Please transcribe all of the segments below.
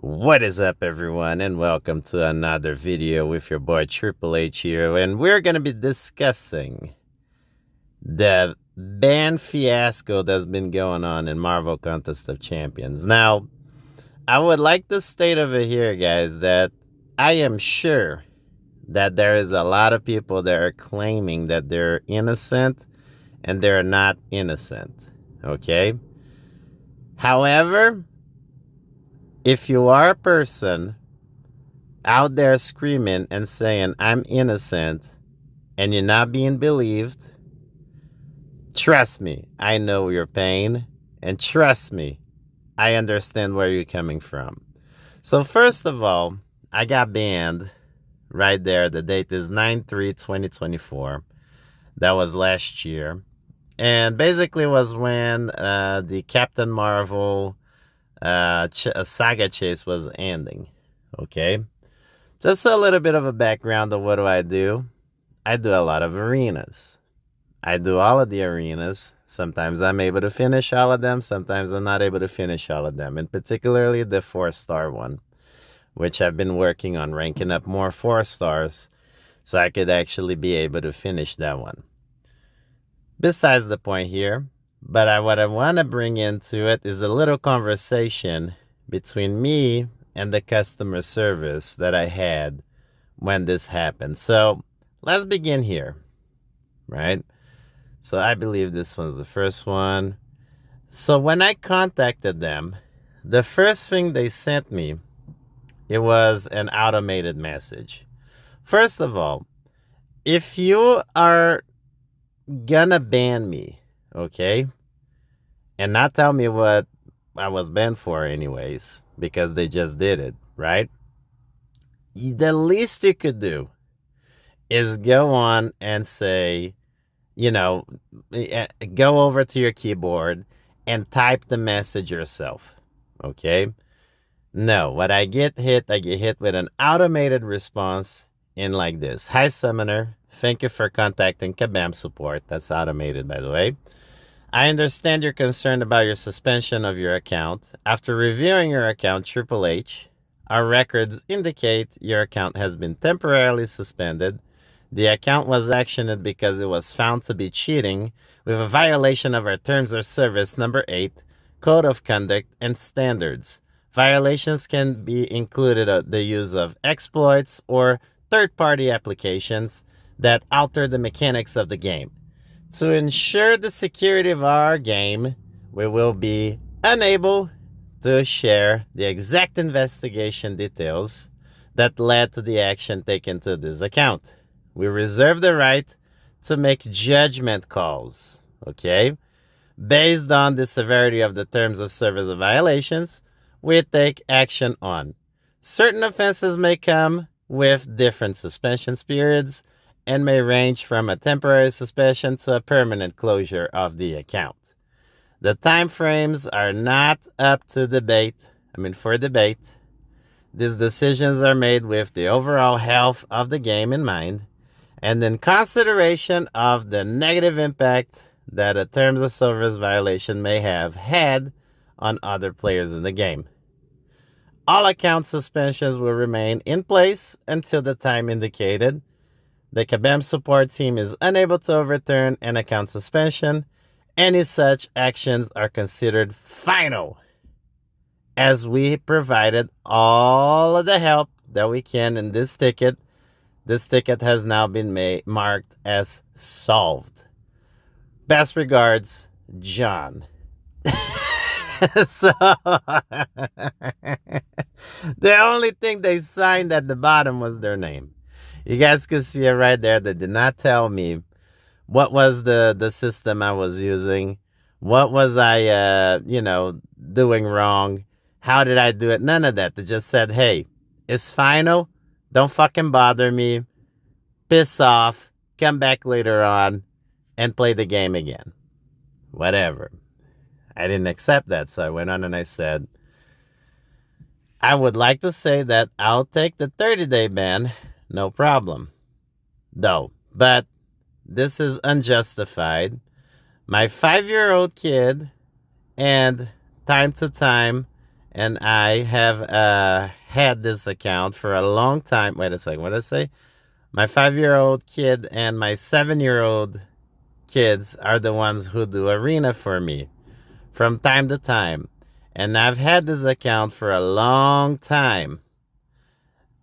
What is up, everyone, and welcome to another video with your boy Triple H here, and we're going to be discussing the ban fiasco that's been going on in Marvel Contest of Champions. Now, I would like to state over here, guys, that I am sure that there is a lot of people that are claiming that they're innocent and they're not innocent, okay? However, if you are a person out there screaming and saying, I'm innocent, and you're not being believed, trust me, I know your pain, and trust me, I understand where you're coming from. So first of all, I got banned right there. The date is 9/3/2024. That was last year. And basically was when the Captain Marvel saga chase was ending. Okay? Just a little bit of a background of what do. I do a lot of arenas. I do all of the arenas. Sometimes I'm able to finish all of them. Sometimes I'm not able to finish all of them. And particularly the 4-star one, which I've been working on ranking up more 4-stars so I could actually be able to finish that one. Besides the point here, but what I want to bring into it is a little conversation between me and the customer service that I had when this happened. So let's begin here, right? So I believe this one's the first one. So when I contacted them, the first thing they sent me, it was an automated message. First of all, if you are gonna ban me, okay, and not tell me what I was banned for anyways, because they just did it, right? The least you could do is go on and say, go over to your keyboard and type the message yourself, okay? No, I get hit with an automated response in like this. Hi, Summoner. Thank you for contacting Kabam support. That's automated, by the way. I understand you're concerned about your suspension of your account. After reviewing your account, Triple H, our records indicate your account has been temporarily suspended. The account was actioned because it was found to be cheating with a violation of our Terms of Service number 8, Code of Conduct and Standards. Violations can be included the use of exploits or third-party applications that alter the mechanics of the game. To ensure the security of our game, we will be unable to share the exact investigation details that led to the action taken to this account. We reserve the right to make judgment calls, okay? Based on the severity of the Terms of Service violations, we take action on. Certain offenses may come with different suspension periods and may range from a temporary suspension to a permanent closure of the account. The time frames are not up to for debate. These decisions are made with the overall health of the game in mind and in consideration of the negative impact that a Terms of Service violation may have had on other players in the game. All account suspensions will remain in place until the time indicated. The Kabam support team is unable to overturn an account suspension. Any such actions are considered final, as we provided all of the help that we can in this ticket. This ticket has now been marked as solved. Best regards, John. So, the only thing they signed at the bottom was their name. You guys can see it right there. They did not tell me what was the system I was using. What was I, doing wrong? How did I do it? None of that. They just said, hey, it's final. Don't fucking bother me. Piss off. Come back later on and play the game again. Whatever. I didn't accept that, so I went on and I said, I would like to say that I'll take the 30-day ban, no problem. Though, but this is unjustified. My 5-year-old kid, and time to time, and I have had this account for a long time. Wait a second, what did I say? My 5-year-old kid and my 7-year-old kids are the ones who do arena for me from time to time. And I've had this account for a long time.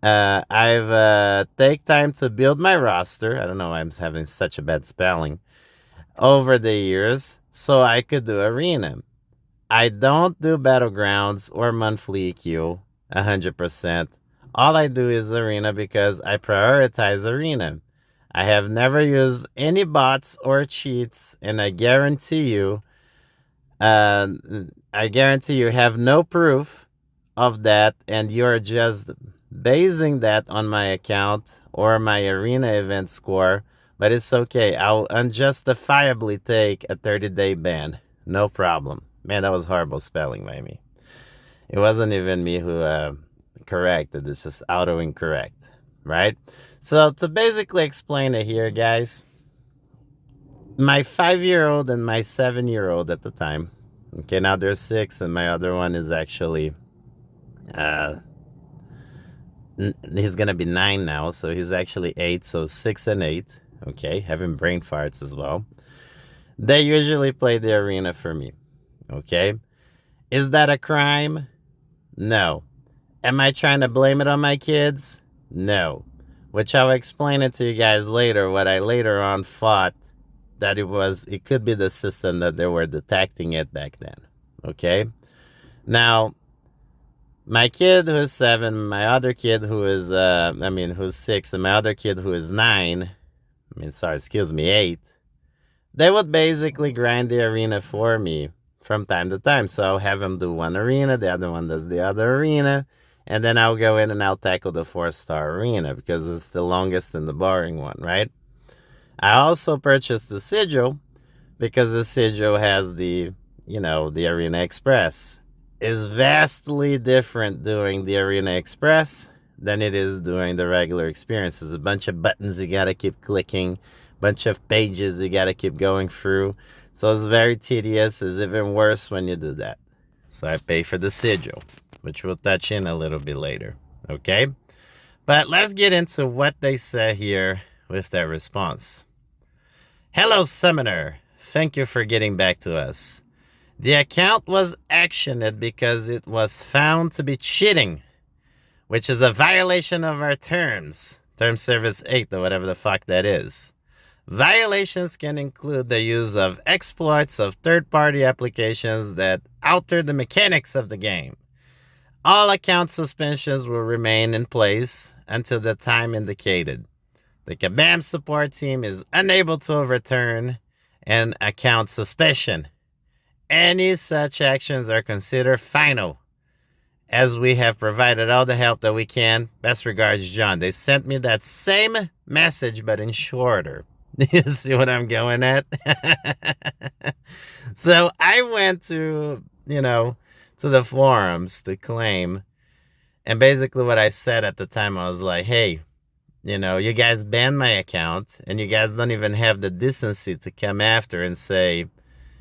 I've take time to build my roster. I don't know why I'm having such a bad spelling over the years so I could do arena. I don't do battlegrounds or monthly EQ 100%. All I do is arena because I prioritize arena. I have never used any bots or cheats, and uh, I guarantee you have no proof of that, and you're just basing that on my account or my arena event score. But it's okay. I'll unjustifiably take a 30-day ban. No problem. Man, that was horrible spelling by me. It wasn't even me who corrected. It's just auto incorrect, right? So to basically explain it here, guys, my 5-year-old and my 7-year-old at the time. Okay, now they're 6, and my other one is actually uh, he's gonna be 9 now, so he's actually 8. So 6 and 8. Okay, having brain farts as well. They usually play the arena for me. Okay, is that a crime? No. Am I trying to blame it on my kids? No. Which I'll explain it to you guys later. What I later on thought that it could be the system that they were detecting it back then. Okay. Now, my kid who is 7, my other kid who is, who's 6, and my other kid who is 9, 8, they would basically grind the arena for me from time to time. So I'll have them do one arena, the other one does the other arena, and then I'll go in and I'll tackle the 4-star arena because it's the longest and the boring one, right? I also purchased the sigil because the sigil has the Arena Express. Is vastly different doing the Arena Express than it is doing the regular experience. There's a bunch of buttons you gotta keep clicking, bunch of pages you gotta keep going through. So it's very tedious. It's even worse when you do that. So I pay for the sigil, which we'll touch in a little bit later. Okay? But let's get into what they say here with their response. Hello, Summoner. Thank you for getting back to us. The account was actioned because it was found to be cheating, which is a violation of our terms. Term Service 8 or whatever the fuck that is. Violations can include the use of exploits of third-party applications that alter the mechanics of the game. All account suspensions will remain in place until the time indicated. The Kabam support team is unable to overturn an account suspension. Any such actions are considered final, as we have provided all the help that we can. Best regards, John. They sent me that same message, but in shorter. You see what I'm going at? So I went to the forums to claim. And basically what I said at the time, I was like, hey, you guys banned my account, and you guys don't even have the decency to come after and say,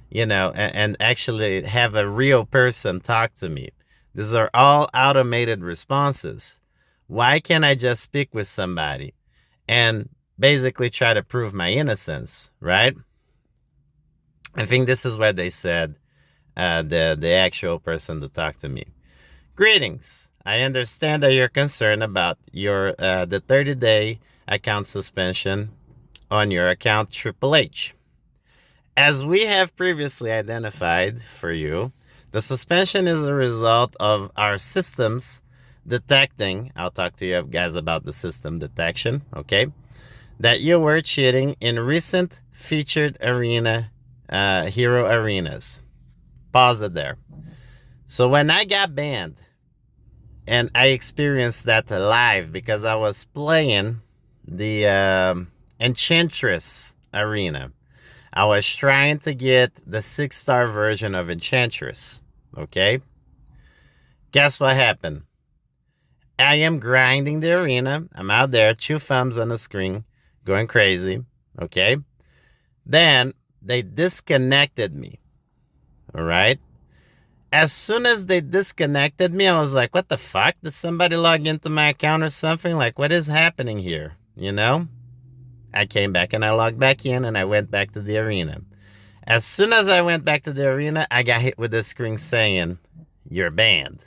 and actually have a real person talk to me. These are all automated responses. Why can't I just speak with somebody and basically try to prove my innocence, right? I think this is where they said the actual person to talk to me. Greetings. I understand that you're concerned about the 30-day account suspension on your account Triple H. As we have previously identified for you, the suspension is a result of our systems detecting, I'll talk to you guys about the system detection, okay, that you were cheating in recent featured arena, hero arenas. Pause it there. So when I got banned, and I experienced that live because I was playing the Enchantress arena. I was trying to get the 6-star version of Enchantress. Okay? Guess what happened? I am grinding the arena. I'm out there, 2 thumbs on the screen, going crazy. Okay? Then they disconnected me. All right? As soon as they disconnected me, I was like, what the fuck? Did somebody log into my account or something? Like, what is happening here? You know? I came back and I logged back in and I went back to the arena. As soon as I went back to the arena, I got hit with a screen saying, you're banned.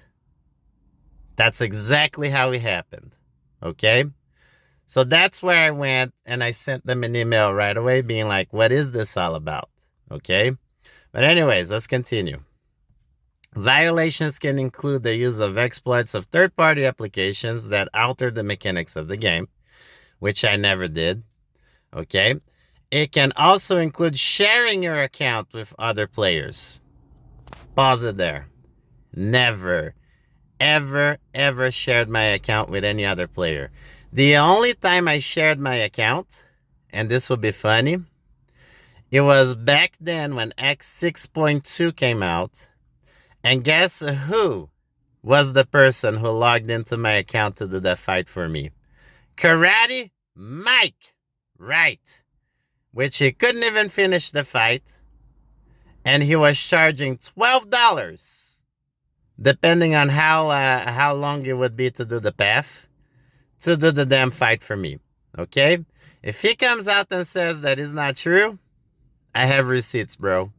That's exactly how it happened. Okay? So that's where I went and I sent them an email right away being like, what is this all about? Okay? But anyways, let's continue. Violations can include the use of exploits of third-party applications that alter the mechanics of the game, which I never did. Okay? It can also include sharing your account with other players. Pause it there. Never, ever shared my account with any other player. The only time I shared my account, and this will be funny, it was back then when X 6.2 came out. And guess who was the person who logged into my account to do that fight for me? Karate Mike. Right. Which he couldn't even finish the fight. And he was charging $12, depending on how long it would be to do the path, to do the damn fight for me. Okay? If he comes out and says that is not true, I have receipts, bro.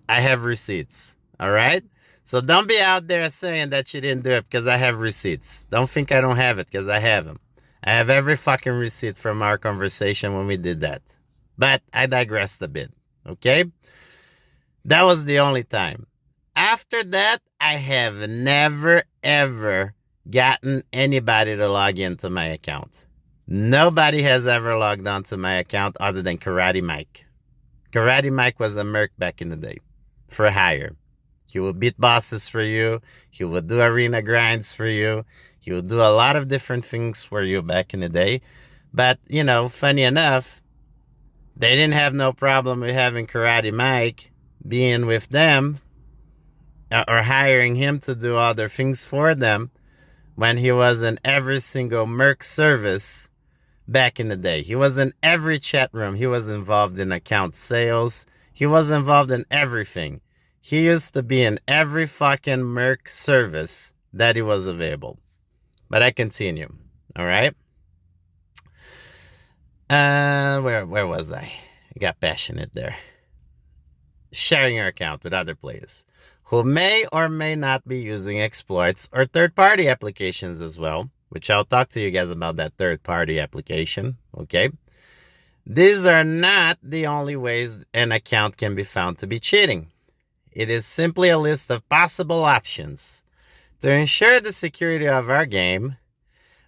I have receipts. All right? So don't be out there saying that you didn't do it because I have receipts. Don't think I don't have it because I have them. I have every fucking receipt from our conversation when we did that. But I digressed a bit. Okay? That was the only time. After that, I have never, ever gotten anybody to log into my account. Nobody has ever logged onto my account other than Karate Mike. Karate Mike was a merc back in the day for hire. He would beat bosses for you. He would do arena grinds for you. He would do a lot of different things for you back in the day. But, you know, funny enough, they didn't have no problem with having Karate Mike being with them or hiring him to do other things for them when he was in every single merc service back in the day. He was in every chat room. He was involved in account sales. He was involved in everything. He used to be in every fucking merc service that he was available. But I continue. All right. Where was I? I got passionate there. Sharing your account with other players who may or may not be using exploits or third-party applications as well, which I'll talk to you guys about that third-party application. Okay. These are not the only ways an account can be found to be cheating. It is simply a list of possible options. To ensure the security of our game,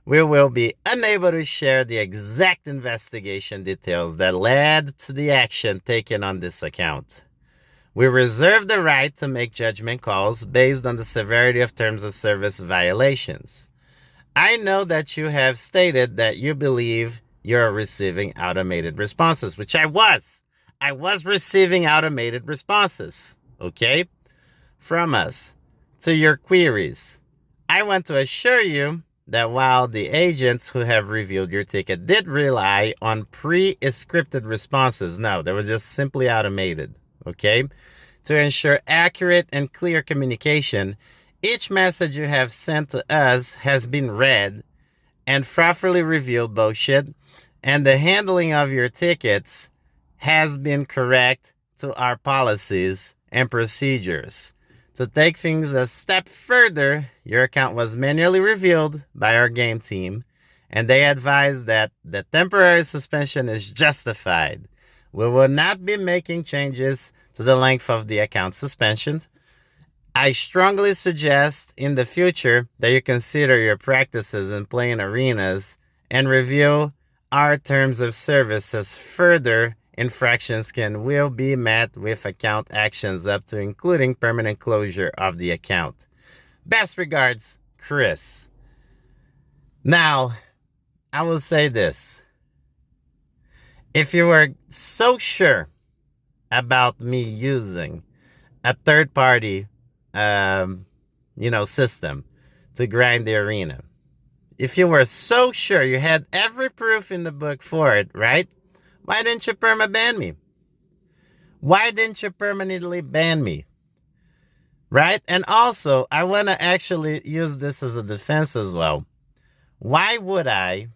we will be unable to share the exact investigation details that led to the action taken on this account. We reserve the right to make judgment calls based on the severity of terms of service violations. I know that you have stated that you believe you're receiving automated responses, which I was. I was receiving automated responses. Okay, from us to your queries. I want to assure you that while the agents who have reviewed your ticket did rely on pre-scripted responses, no, they were just simply automated. Okay, to ensure accurate and clear communication, each message you have sent to us has been read and properly reviewed, bullshit, and the handling of your tickets has been correct to our policies and procedures. To take things a step further, your account was manually reviewed by our game team, and they advised that the temporary suspension is justified. We will not be making changes to the length of the account suspension. I strongly suggest in the future that you consider your practices in playing arenas and review our terms of service, as further infractions will be met with account actions up to including permanent closure of the account. Best regards, Chris. Now, I will say this. If you were so sure about me using a third-party, system to grind the arena, if you were so sure you had every proof in the book for it, right? Why didn't you perma-ban me? Why didn't you permanently ban me? right? And also, I want to actually use this as a defense as well. Why would I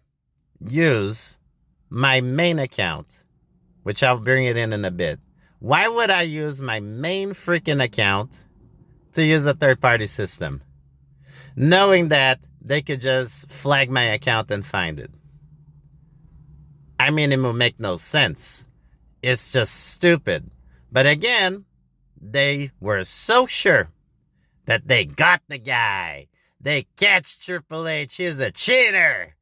use my main account, which I'll bring it in a bit? Why would I use my main freaking account to use a third-party system, knowing that they could just flag my account and find it? I mean, it will make no sense. It's just stupid. But again, they were so sure that they got the guy. They catch Triple H. He's a cheater.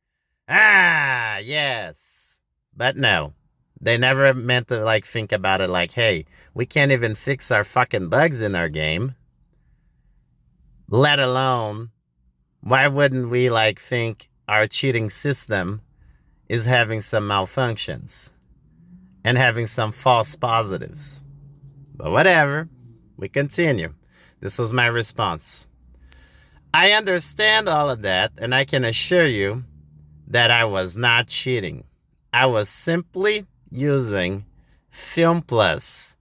Ah, yes. But no, they never meant to like think about it like, hey, we can't even fix our fucking bugs in our game. Let alone, why wouldn't we like think our cheating system is having some malfunctions and having some false positives? But whatever, we continue. This was my response. I understand all of that, and I can assure you that I was not cheating. I was simply using Film Plus.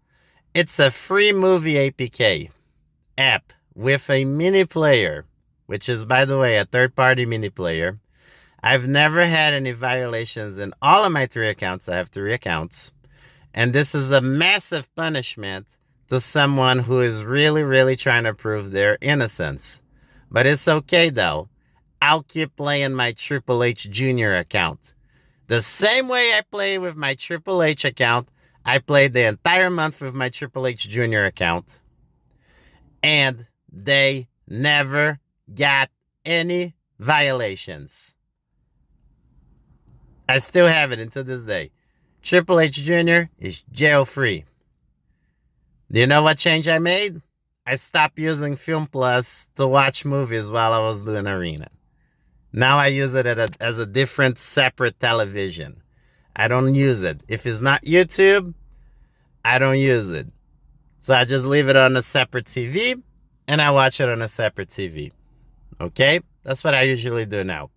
It's a free movie APK app with a mini player, which is, by the way, a third-party mini player. I've never had any violations in all of my 3 accounts. I have 3 accounts. And this is a massive punishment to someone who is really, really trying to prove their innocence. But it's okay, though. I'll keep playing my Triple H Jr. account. The same way I play with my Triple H account, I played the entire month with my Triple H Jr. account. And they never got any violations. I still have it until this day. Triple H Jr. is jail-free. Do you know what change I made? I stopped using Film Plus to watch movies while I was doing Arena. Now I use it as a different, separate television. I don't use it. If it's not YouTube, I don't use it. So I just leave it on a separate TV, and I watch it on a separate TV. Okay? That's what I usually do now.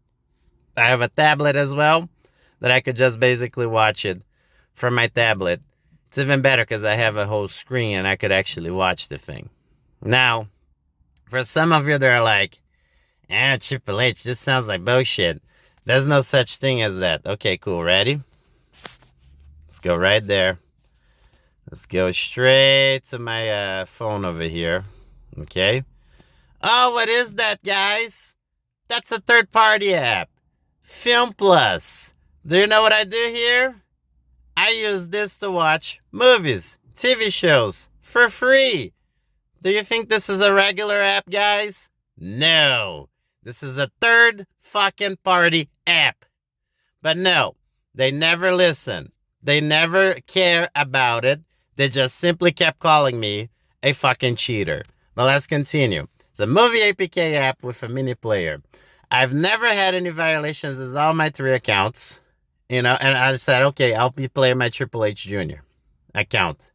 I have a tablet as well that I could just basically watch it from my tablet. It's even better because I have a whole screen and I could actually watch the thing. Now, for some of you that are like, Triple H, this sounds like bullshit. There's no such thing as that. Okay, cool. Ready? Let's go right there. Let's go straight to my phone over here. Okay. Oh, what is that, guys? That's a third-party app. Film Plus. Do you know what I do here? I use this to watch movies, TV shows, for free. Do you think this is a regular app, guys? No. This is a third fucking party app. But no, they never listen. They never care about it. They just simply kept calling me a fucking cheater. But let's continue. It's a movie APK app with a mini player. I've never had any violations as all my 3 accounts. And I said, okay, I'll be playing my Triple H Jr. account.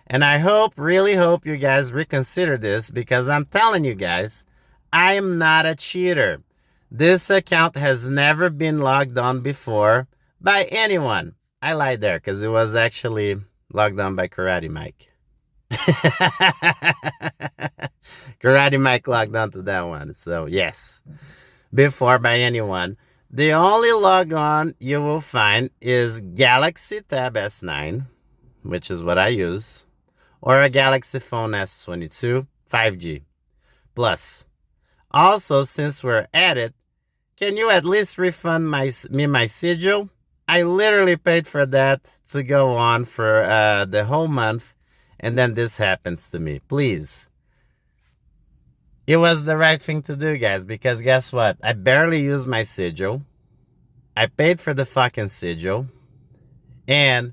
And I really hope you guys reconsider this, because I'm telling you guys, I am not a cheater. This account has never been logged on before by anyone. I lied there because it was actually logged on by Karate Mike. Karate Mike logged on to that one. So yes, before by anyone. The only log on you will find is Galaxy Tab S9, which is what I use, or a Galaxy Phone S22 5G Plus. Also, since we're at it, can you at least refund me my sigil? I literally paid for that to go on for the whole month, and then this happens to me. Please. It was the right thing to do, guys, because guess what? I barely used my sigil. I paid for the fucking sigil. And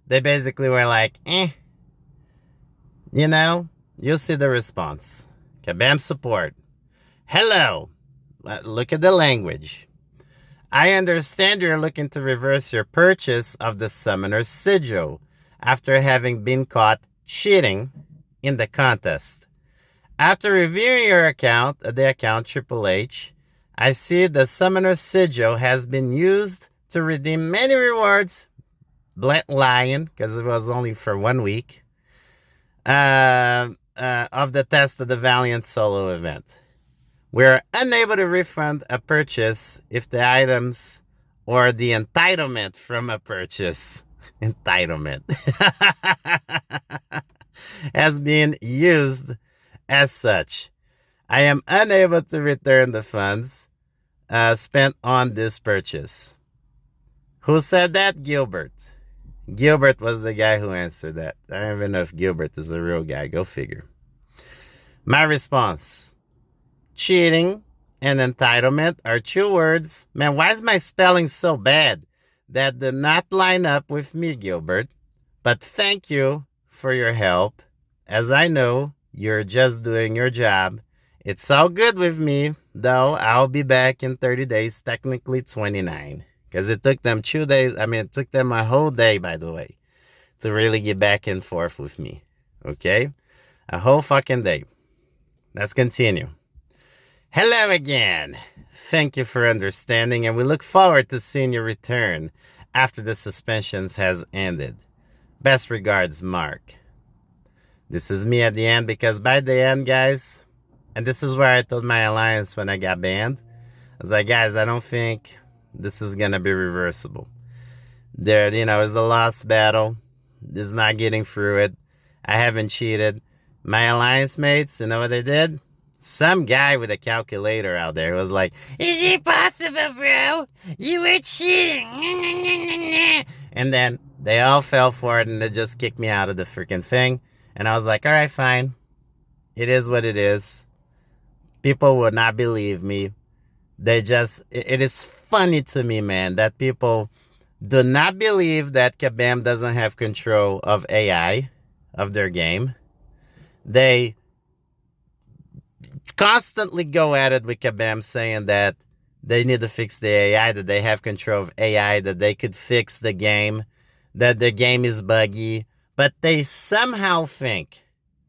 they basically were like, you'll see the response. Kabam support. Hello. Look at the language. I understand you're looking to reverse your purchase of the Summoner's Sigil after having been caught cheating in the contest. After reviewing your account, the account Triple H, I see the Summoner's Sigil has been used to redeem many rewards. Lying, because it was only for 1 week. of the test of the Valiant solo event. We're unable to refund a purchase if the items or the entitlement from a purchase entitlement has been used as such. I am unable to return the funds spent on this purchase. Who said that? Gilbert. Gilbert was the guy who answered that. I don't even know if Gilbert is a real guy. Go figure. My response: cheating and entitlement are two words. Man, why is my spelling so bad? That did not line up with me, Gilbert. But thank you for your help. As I know, you're just doing your job. It's all good with me, though. I'll be back in 30 days, technically 29. Because it took them 2 days. I mean, it took them a whole day, by the way, to really get back and forth with me. Okay? A whole fucking day. Let's continue. Hello again. Thank you for understanding, and we look forward to seeing your return after the suspensions has ended. Best regards, Mark. This is me at the end, because by the end, guys, and this is where I told my alliance when I got banned, I was like, guys, I don't think this is going to be reversible. There, it's a lost battle. It's not getting through it. I haven't cheated. My alliance mates, you know what they did? Some guy with a calculator out there was like, is it possible, bro? You were cheating. And then they all fell for it, and they just kicked me out of the freaking thing. And I was like, all right, fine. It is what it is. People will not believe me. It is funny to me, man, that people do not believe that Kabam doesn't have control of AI, of their game. They constantly go at it with Kabam, saying that they need to fix the AI, that they have control of AI, that they could fix the game, that their game is buggy. But they somehow think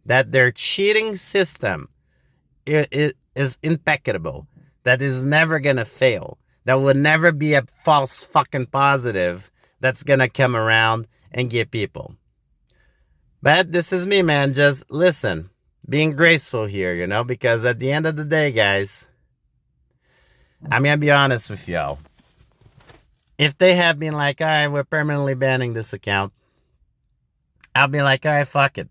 that their cheating system is impeccable, that is never going to fail, that will never be a false fucking positive that's going to come around and get people. But this is me, man. Just listen, being graceful here, because at the end of the day, guys, I'm going to be honest with y'all. If they have been like, all right, we're permanently banning this account, I'll be like, all right, fuck it.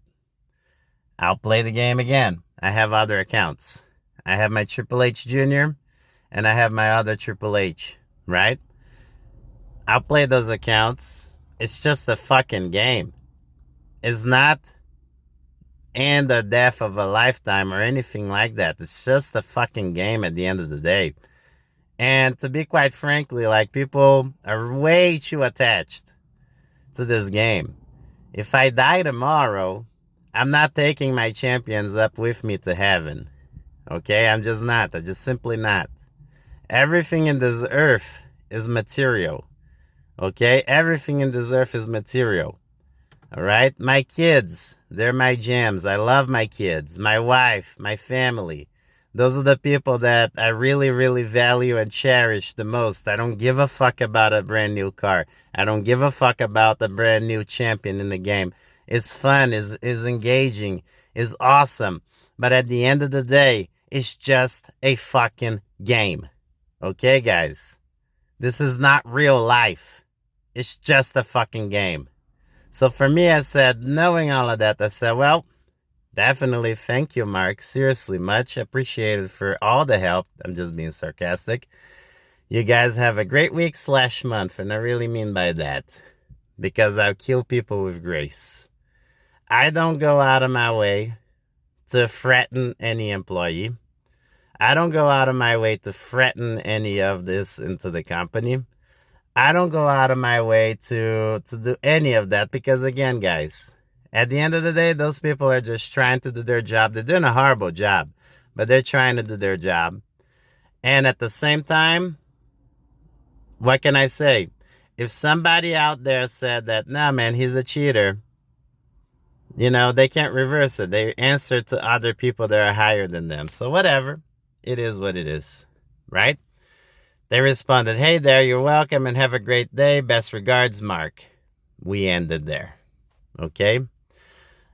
I'll play the game again. I have other accounts. I have my Triple H Jr. and I have my other Triple H, right? I'll play those accounts. It's just a fucking game. It's not end or death of a lifetime or anything like that. It's just a fucking game at the end of the day. And to be quite frankly, like, people are way too attached to this game. If I die tomorrow, I'm not taking my champions up with me to heaven. Okay? I'm just not. I'm just simply not. Everything in this earth is material. Okay? Everything in this earth is material. All right? My kids, they're my gems. I love my kids, my wife, my family. Those are the people that I really, really value and cherish the most. I don't give a fuck about a brand new car. I don't give a fuck about the brand new champion in the game. It's fun, is engaging, is awesome. But at the end of the day, it's just a fucking game. Okay, guys? This is not real life. It's just a fucking game. So for me, I said, knowing all of that, I said, well, definitely thank you, Mark. Seriously, much appreciated for all the help. I'm just being sarcastic. You guys have a great week / month, and I really mean by that, because I kill people with grace. I don't go out of my way to threaten any employee. I don't go out of my way to threaten any of this into the company. I don't go out of my way to do any of that, because, again, guys, at the end of the day, those people are just trying to do their job. They're doing a horrible job, but they're trying to do their job. And at the same time, what can I say? If somebody out there said that, nah, man, he's a cheater, they can't reverse it. They answer to other people that are higher than them. So whatever. It is what it is, right? They responded, hey there, you're welcome and have a great day. Best regards, Mark. We ended there. Okay?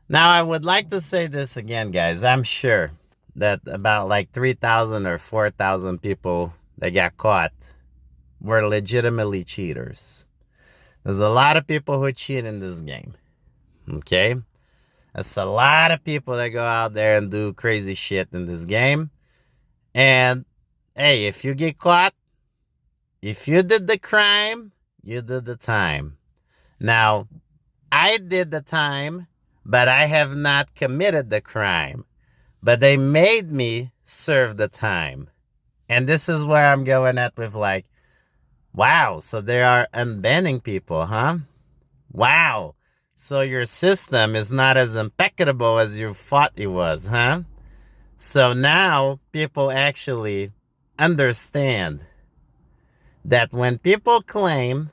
Now, I would like to say this again, guys. I'm sure that about like 3,000 or 4,000 people that got caught were legitimately cheaters. There's a lot of people who cheat in this game. Okay? That's a lot of people that go out there and do crazy shit in this game. And hey, if you get caught, if you did the crime, you did the time. Now, I did the time, but I have not committed the crime. But they made me serve the time. And this is where I'm going at with like, wow, so they are unbanning people, huh? Wow. So your system is not as impeccable as you thought it was, huh? So now people actually understand that when people claim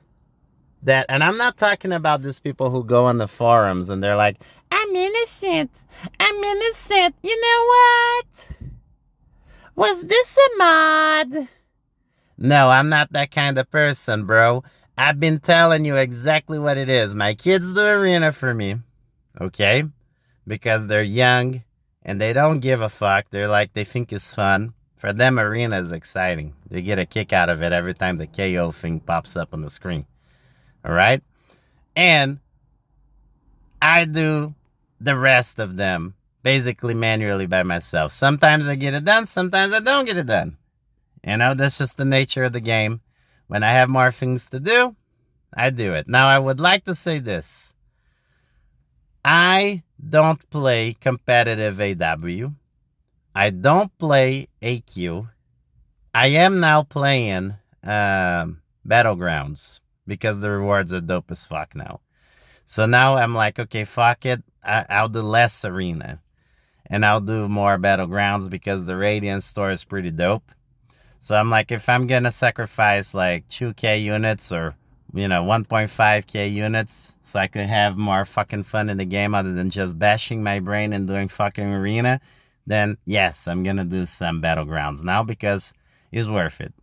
that, and I'm not talking about these people who go on the forums and they're like, I'm innocent. I'm innocent. You know what? Was this a mod? No, I'm not that kind of person, bro. I've been telling you exactly what it is. My kids do arena for me, okay? Because they're young and they don't give a fuck. They're like, they think it's fun. For them, arena is exciting. They get a kick out of it every time the KO thing pops up on the screen. All right? And I do the rest of them basically manually by myself. Sometimes I get it done, sometimes I don't get it done. You know, that's just the nature of the game. When I have more things to do, I do it. Now, I would like to say this. I don't play competitive AW. I don't play AQ. I am now playing Battlegrounds because the rewards are dope as fuck now. So now I'm like, okay, fuck it. I'll do less arena. And I'll do more Battlegrounds because the Radiant store is pretty dope. So I'm like, if I'm going to sacrifice like 2k units or, 1.5k units so I could have more fucking fun in the game other than just bashing my brain and doing fucking arena, then yes, I'm going to do some Battlegrounds now because it's worth it.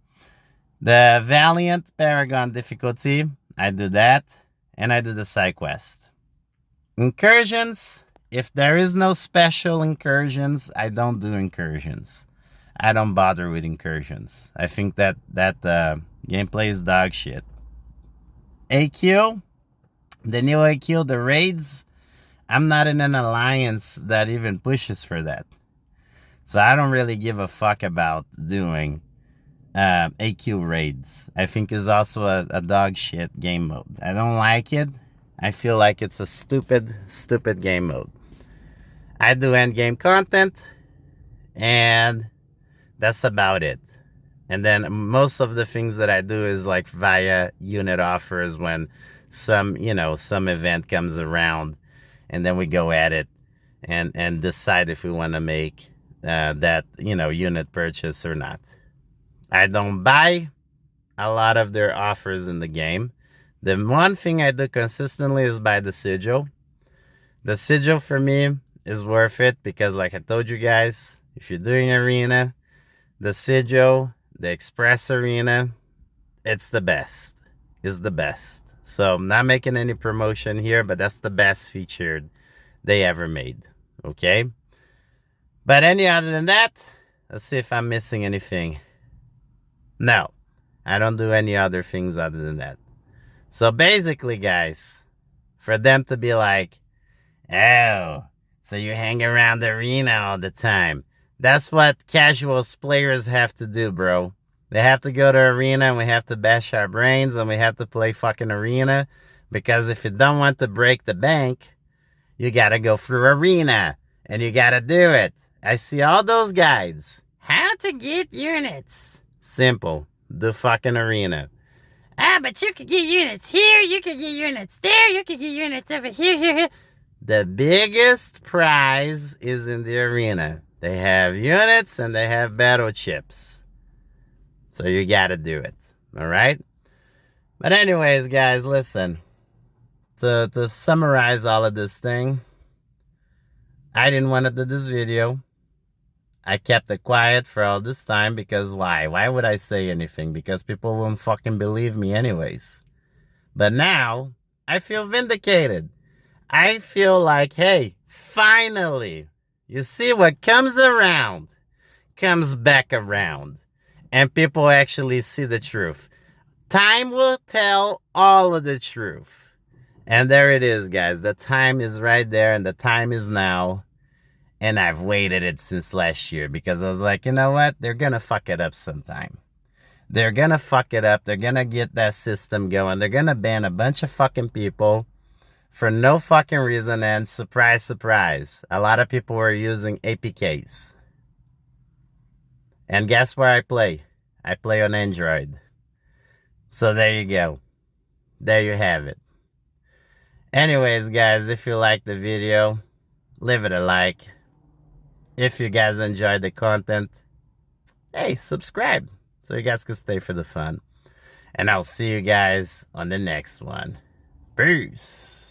The Valiant Paragon difficulty, I do that, and I do the side quest. Incursions, if there is no special incursions, I don't do incursions. I don't bother with incursions. I think that gameplay is dog shit. AQ, the new AQ, the raids, I'm not in an alliance that even pushes for that. So I don't really give a fuck about doing AQ raids. I think is also a dog shit game mode. I don't like it. I feel like it's a stupid game mode. I do end game content, and that's about it. And then most of the things that I do is like via unit offers when some event comes around, and then we go at it and decide if we want to make that unit purchase or not. I don't buy a lot of their offers in the game. The one thing I do consistently is buy the sigil. The sigil for me is worth it because, like I told you guys, if you're doing arena, the sigil, the express arena, it's the best. It's the best. So I'm not making any promotion here, but that's the best featured they ever made. Okay? But any other than that, let's see if I'm missing anything. No, I don't do any other things other than that. So basically, guys, for them to be like, oh, so you hang around the arena all the time. That's what casual players have to do, bro. They have to go to arena and we have to bash our brains and we have to play fucking arena. Because if you don't want to break the bank, you gotta go through arena. And you gotta do it. I see all those guides. How to get units. Simple. Do fucking arena. Ah, but you could get units here, you could get units there, you could get units over here. The biggest prize is in the arena. They have units and they have battle chips. So you gotta do it. Alright? But anyways, guys, listen. To summarize all of this thing, I didn't want to do this video. I kept it quiet for all this time because why? Why would I say anything? Because people won't fucking believe me anyways. But now, I feel vindicated. I feel like, hey, Finally, you see what comes around comes back around. And people actually see the truth. Time will tell all of the truth. And there it is, guys. The time is right there, and the time is now. And I've waited it since last year because I was like, you know what? They're going to fuck it up sometime. They're going to fuck it up. They're going to get that system going. They're going to ban a bunch of fucking people for no fucking reason. And surprise, surprise, a lot of people were using APKs. And guess where I play? I play on Android. So there you go. There you have it. Anyways, guys, if you like the video, leave it a like. If you guys enjoyed the content, hey, subscribe so you guys can stay for the fun. And I'll see you guys on the next one. Peace.